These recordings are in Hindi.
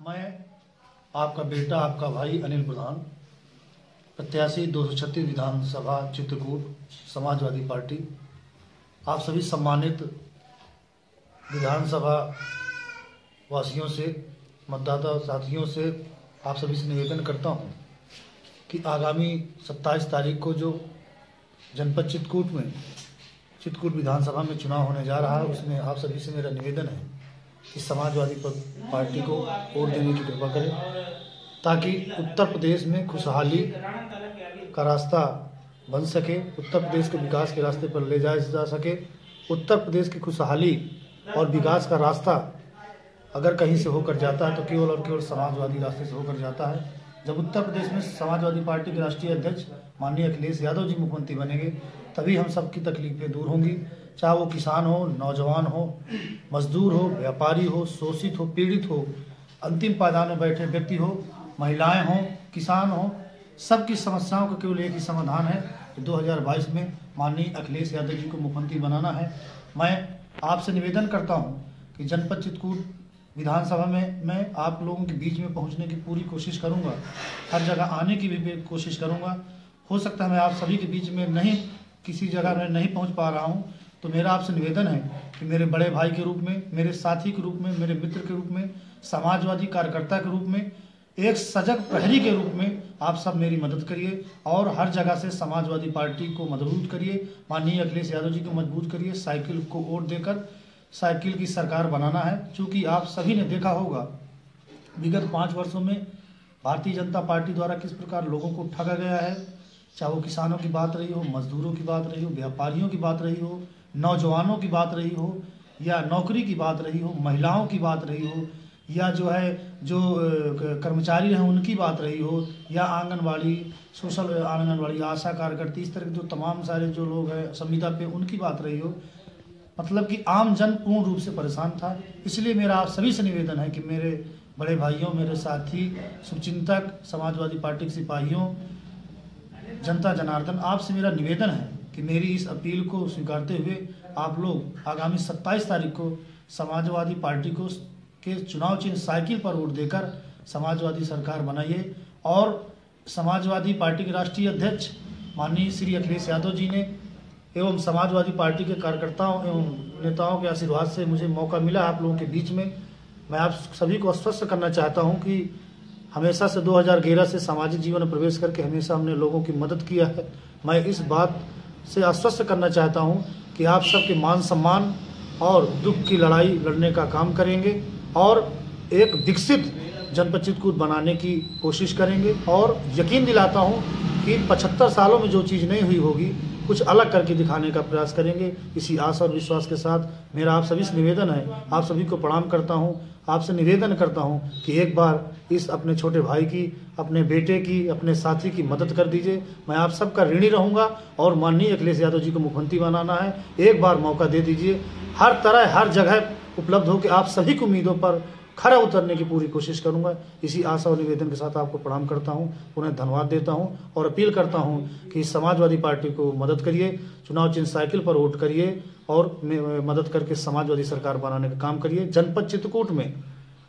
मैं आपका बेटा, आपका भाई अनिल प्रधान, प्रत्याशी 236 विधानसभा चित्रकूट, समाजवादी पार्टी, आप सभी सम्मानित विधानसभा वासियों से, मतदाता साथियों से आप सभी से निवेदन करता हूं कि आगामी 27 तारीख को जो जनपद चित्रकूट विधानसभा में चुनाव होने जा रहा है, उसमें आप सभी से मेरा निवेदन है कि समाजवादी पार्टी को वोट देने की कृपा करें, ताकि उत्तर प्रदेश में खुशहाली का रास्ता बन सके, उत्तर प्रदेश के विकास के रास्ते पर ले जाया जा सके। उत्तर प्रदेश की खुशहाली और विकास का रास्ता अगर कहीं से होकर जाता है तो केवल और केवल समाजवादी रास्ते से होकर जाता है। जब उत्तर प्रदेश में समाजवादी पार्टी के राष्ट्रीय अध्यक्ष माननीय अखिलेश यादव जी मुख्यमंत्री बनेंगे, तभी हम सबकी तकलीफें दूर होंगी, चाहे वो किसान हो, नौजवान हो, मजदूर हो, व्यापारी हो, शोषित हो, पीड़ित हो, अंतिम पायदान में बैठे व्यक्ति हो, महिलाएं हो, किसान हो, सबकी समस्याओं का केवल एक ही समाधान है कि 2022 में माननीय अखिलेश यादव जी को मुख्यमंत्री बनाना है। मैं आपसे निवेदन करता हूं कि जनपद चित्रकूट विधानसभा में मैं आप लोगों के बीच में पहुंचने की पूरी कोशिश करूंगा, हर जगह आने की भी कोशिश करूंगा। हो सकता है मैं आप सभी के बीच में किसी जगह में नहीं पहुंच पा रहा हूं, तो मेरा आपसे निवेदन है कि मेरे बड़े भाई के रूप में, मेरे साथी के रूप में, मेरे मित्र के रूप में, समाजवादी कार्यकर्ता के रूप में, एक सजग प्रहरी के रूप में आप सब मेरी मदद करिए और हर जगह से समाजवादी पार्टी को मजबूत करिए, माननीय अखिलेश यादव जी को मजबूत करिए। साइकिल को वोट देकर साइकिल की सरकार बनाना है। चूँकि आप सभी ने देखा होगा विगत 5 वर्षों में भारतीय जनता पार्टी द्वारा किस प्रकार लोगों को ठगा गया है, चाहे वो किसानों की बात रही हो, मजदूरों की बात रही हो, व्यापारियों की बात रही हो, नौजवानों की बात रही हो, या नौकरी की बात रही हो, महिलाओं की बात रही हो, या जो कर्मचारी हैं उनकी बात रही हो, या आंगनवाड़ी, आंगनवाड़ी आशा कार्यकर्ती, इस तरह के जो तमाम सारे जो लोग हैं संविदा पे, उनकी बात रही हो। मतलब कि आम जन पूर्ण रूप से परेशान था। इसलिए मेरा आप सभी से निवेदन है कि मेरे बड़े भाइयों, मेरे साथी, शुभचिंतक, समाजवादी पार्टी के सिपाहियों, जनता जनार्दन, आपसे मेरा निवेदन है कि मेरी इस अपील को स्वीकारते हुए आप लोग आगामी 27 तारीख को समाजवादी पार्टी को के चुनाव चिन्ह साइकिल पर वोट देकर समाजवादी सरकार बनाइए। और समाजवादी पार्टी के राष्ट्रीय अध्यक्ष माननीय श्री अखिलेश यादव जी ने एवं समाजवादी पार्टी के कार्यकर्ताओं एवं नेताओं के आशीर्वाद से मुझे मौका मिला आप लोगों के बीच में। मैं आप सभी को आश्वस्त करना चाहता हूं कि हमेशा से 2011 से सामाजिक जीवन में प्रवेश करके हमेशा हमने लोगों की मदद किया है। मैं इस बात से आश्वस्त करना चाहता हूं कि आप सबके मान सम्मान और दुख की लड़ाई लड़ने का काम करेंगे और एक विकसित जनपद चित्रकूट बनाने की कोशिश करेंगे। और यकीन दिलाता हूं कि 75 सालों में जो चीज़ नहीं हुई होगी, कुछ अलग करके दिखाने का प्रयास करेंगे। इसी आशा और विश्वास के साथ मेरा आप सभी से निवेदन है, आप सभी को प्रणाम करता हूं, आपसे निवेदन करता हूं कि एक बार इस अपने छोटे भाई की, अपने बेटे की, अपने साथी की मदद कर दीजिए। मैं आप सबका ऋणी रहूंगा और माननीय अखिलेश यादव जी को मुख्यमंत्री बनाना है। एक बार मौका दे दीजिए। हर तरह हर जगह उपलब्ध हो कि आप सभी की उम्मीदों पर खरा उतरने की पूरी कोशिश करूंगा। इसी आशा और निवेदन के साथ आपको प्रणाम करता हूं, उन्हें धन्यवाद देता हूं और अपील करता हूं कि समाजवादी पार्टी को मदद करिए, चुनाव चिन्ह साइकिल पर वोट करिए और मदद करके समाजवादी सरकार बनाने का काम करिए। जनपद चित्रकूट में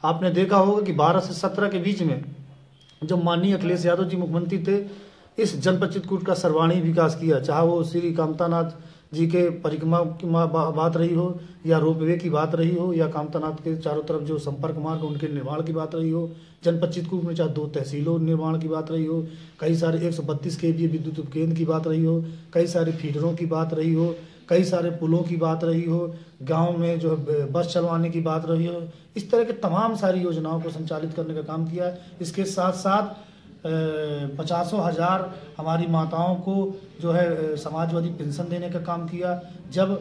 आपने देखा होगा कि 12 से 17 के बीच में जब माननीय अखिलेश यादव जी मुख्यमंत्री थे, इस जनपद चित्रकूट का सर्वांगीण विकास किया, चाहे वो श्री कामतानाथ जी के परिक्रमा की बात रही हो, या रोपवे की बात रही हो, या कामतानाथ के चारों तरफ जो संपर्क मार्ग उनके निर्माण की बात रही हो, जनपद चित्रकूट में चाहे 2 तहसीलों निर्माण की बात रही हो, कई सारे 132 kV विद्युत उपकेंद्र की बात रही हो, कई सारे फीडरों की बात रही हो, कई सारे पुलों की बात रही हो, गांव में जो बस चलवाने की बात रही हो, इस तरह के तमाम सारी योजनाओं को संचालित करने का काम किया। इसके साथ साथ 50,000 हमारी माताओं को जो है समाजवादी पेंशन देने का काम किया। जब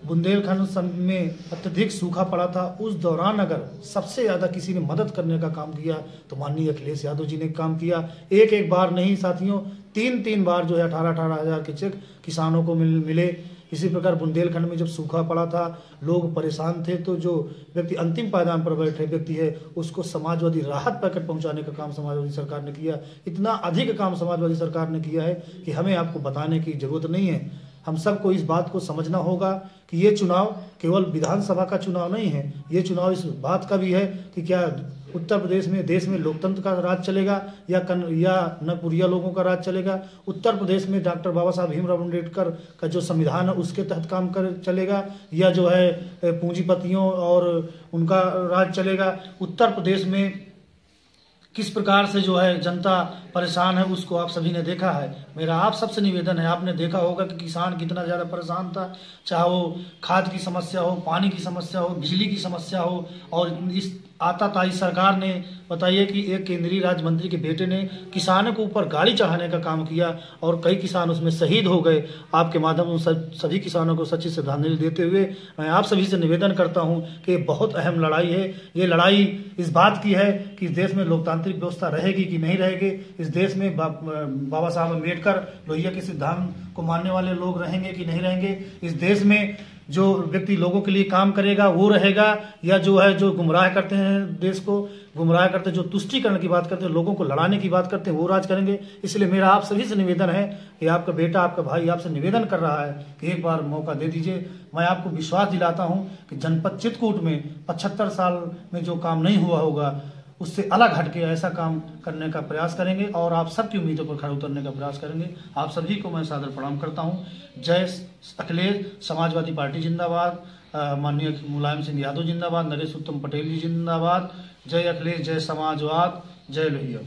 बुंदेलखंड में अत्यधिक सूखा पड़ा था, उस दौरान अगर सबसे ज़्यादा किसी ने मदद करने का काम किया तो माननीय अखिलेश यादव जी ने काम किया। एक बार नहीं साथियों, 3 बार जो है 18 हज़ार के चेक किसानों को मिले। इसी प्रकार बुंदेलखंड में जब सूखा पड़ा था, लोग परेशान थे, तो जो व्यक्ति अंतिम पायदान पर बैठे व्यक्ति है, उसको समाजवादी राहत पैकेट पहुंचाने का काम समाजवादी सरकार ने किया। इतना अधिक काम समाजवादी सरकार ने किया है कि हमें आपको बताने की जरूरत नहीं है। हम सबको इस बात को समझना होगा कि ये चुनाव केवल विधानसभा का चुनाव नहीं है, ये चुनाव इस बात का भी है कि क्या उत्तर प्रदेश में देश में लोकतंत्र का राज चलेगा या नपुरिया लोगों का राज चलेगा। उत्तर प्रदेश में डॉक्टर बाबा साहब भीमराव अम्बेडकर का जो संविधान है उसके तहत काम कर चलेगा या जो है पूंजीपतियों और उनका राज चलेगा। उत्तर प्रदेश में किस प्रकार से जो है जनता परेशान है उसको आप सभी ने देखा है। मेरा आप सबसे निवेदन है, आपने देखा होगा कि किसान कितना ज़्यादा परेशान था, चाहे वो खाद की समस्या हो, पानी की समस्या हो, बिजली की समस्या हो। और इस आताताई सरकार ने बताइए कि एक केंद्रीय राज्य मंत्री के बेटे ने किसानों के ऊपर गाड़ी चढ़ाने का काम किया और कई किसान उसमें शहीद हो गए। आपके माध्यम से सभी किसानों को सच्ची श्रद्धांजलि देते हुए मैं आप सभी से निवेदन करता हूं कि बहुत अहम लड़ाई है। ये लड़ाई इस बात की है कि इस देश में लोकतांत्रिक व्यवस्था रहेगी कि नहीं रहेगी, इस देश में बाबा साहब अम्बेडकर लोहिया के सिद्धांत को मानने वाले लोग रहेंगे कि नहीं रहेंगे, इस देश में जो व्यक्ति लोगों के लिए काम करेगा वो रहेगा, या जो है जो गुमराह करते हैं देश को गुमराह करते हैं, जो तुष्टीकरण की बात करते हैं, लोगों को लड़ाने की बात करते हैं, वो राज करेंगे। इसलिए मेरा आप सभी से निवेदन है कि आपका बेटा आपका भाई आपसे निवेदन कर रहा है कि एक बार मौका दे दीजिए। मैं आपको विश्वास दिलाता हूं कि जनपद चित्रकूट में 75 साल में जो काम नहीं हुआ होगा उससे अलग हटके ऐसा काम करने का प्रयास करेंगे और आप सबकी उम्मीदों पर खड़े उतरने का प्रयास करेंगे। आप सभी को मैं सादर प्रणाम करता हूं। जय अखिलेश, समाजवादी पार्टी जिंदाबाद, माननीय मुलायम सिंह यादव जिंदाबाद, नरेश उत्तम पटेल जी जिंदाबाद। जय अखिलेश, जय समाजवाद, जय लोहिया।